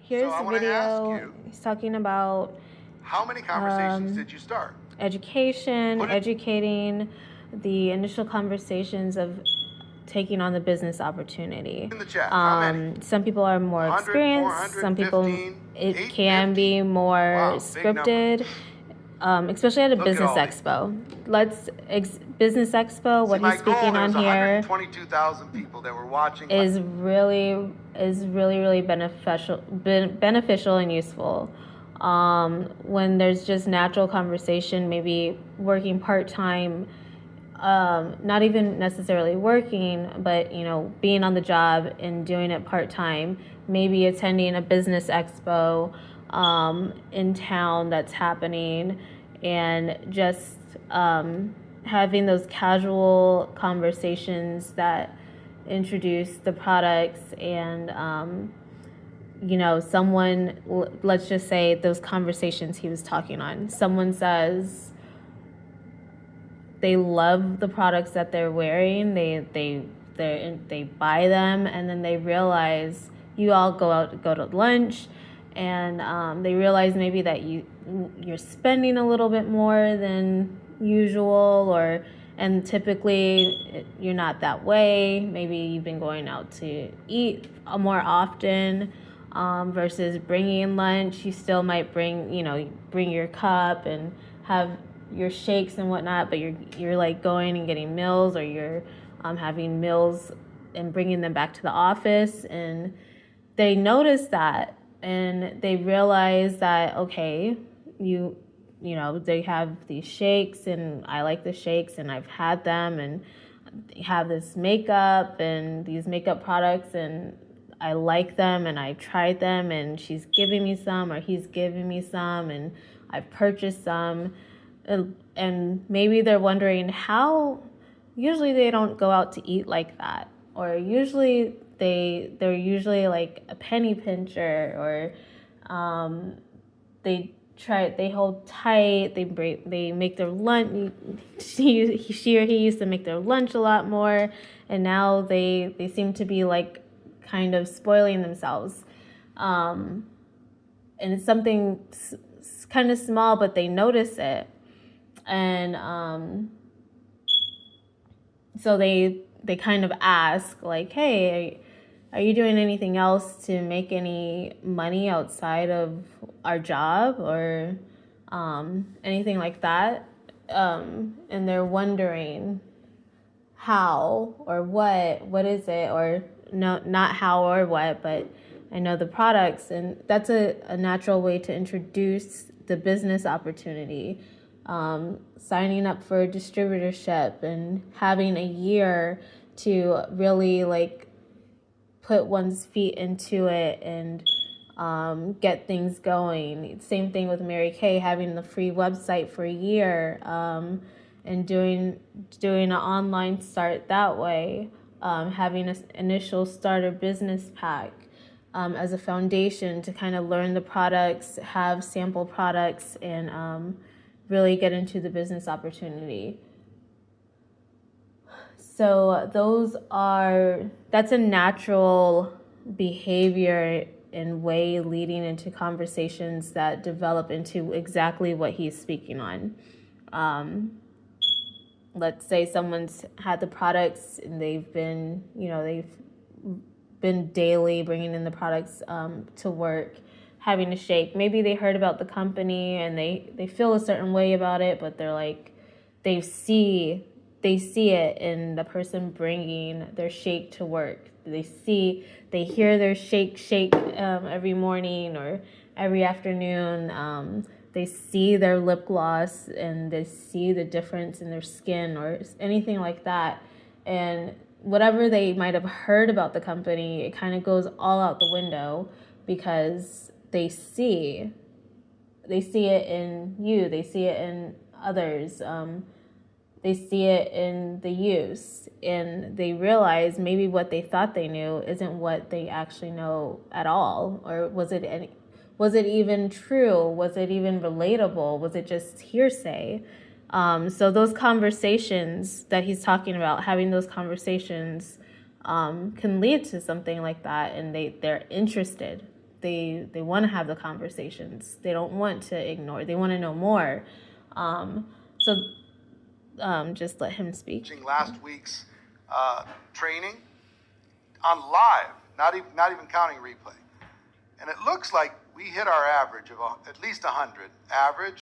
Here's So I the wanna ask video. you, He's talking about how many conversations did you start? education, Put it- educating, the initial conversations of taking on the business opportunity. In the chat, how many? Some people are more 100, experienced. 400, Some people, 15, it 850? can be more Wow, big number. scripted. Especially at a Look at business all these. expo. Business expo, See, what my he's speaking goal on is here 122,000 people that were watching. is really beneficial and useful. When there's just natural conversation, maybe working part-time, not even necessarily working, but being on the job and doing it part-time, maybe attending a business expo in town that's happening, and just having those casual conversations that introduce the products. And let's just say those conversations he was talking on, someone says they love the products that they're wearing, they buy them, and then they realize you all go to lunch, and they realize maybe that you're spending a little bit more than usual, and typically you're not that way. Maybe you've been going out to eat more often, versus bringing lunch. You still might bring your cup and have your shakes and whatnot, but you're like going and getting meals, or you're having meals and bringing them back to the office. And they notice that, and they realize that, okay, they have these shakes, and I like the shakes, and I've had them, and they have this makeup and these makeup products, and I like them, and I tried them, and she's giving me some, or he's giving me some, and I've purchased some. And maybe they're wondering how usually they don't go out to eat like that, or usually they're usually like a penny pincher, or they hold tight, they make their lunch. She or he used to make their lunch a lot more, and now they seem to be like kind of spoiling themselves. And it's something kind of small, but they notice it. And so they kind of ask, like, hey, are you doing anything else to make any money outside of our job, or anything like that? And they're wondering how or what is it, or no, not how or what, but I know the products. And that's a natural way to introduce the business opportunity. Signing up for a distributorship and having a year to really like put one's feet into it and get things going. Same thing with Mary Kay, having the free website for a year, and doing an online start that way, having an initial starter business pack as a foundation to kind of learn the products, have sample products, and really get into the business opportunity. So that's a natural behavior and way leading into conversations that develop into exactly what he's speaking on. Let's say someone's had the products and they've been daily bringing in the products to work, having a shake. Maybe they heard about the company and they feel a certain way about it, but they're like, they see it in the person bringing their shake to work. They hear their shake every morning or every afternoon. They see their lip gloss and they see the difference in their skin or anything like that. And whatever they might have heard about the company, it kind of goes all out the window because they see it in you. They see it in others. They see it in the use, and they realize maybe what they thought they knew isn't what they actually know at all. Or was it even true? Was it even relatable? Was it just hearsay? So those conversations that he's talking about, having those conversations can lead to something like that, and they're interested. They want to have the conversations. They don't want to ignore. They want to know more. So just let him speak. Watching last week's training on live, not even counting replay, and it looks like we hit our average of at least 100 average.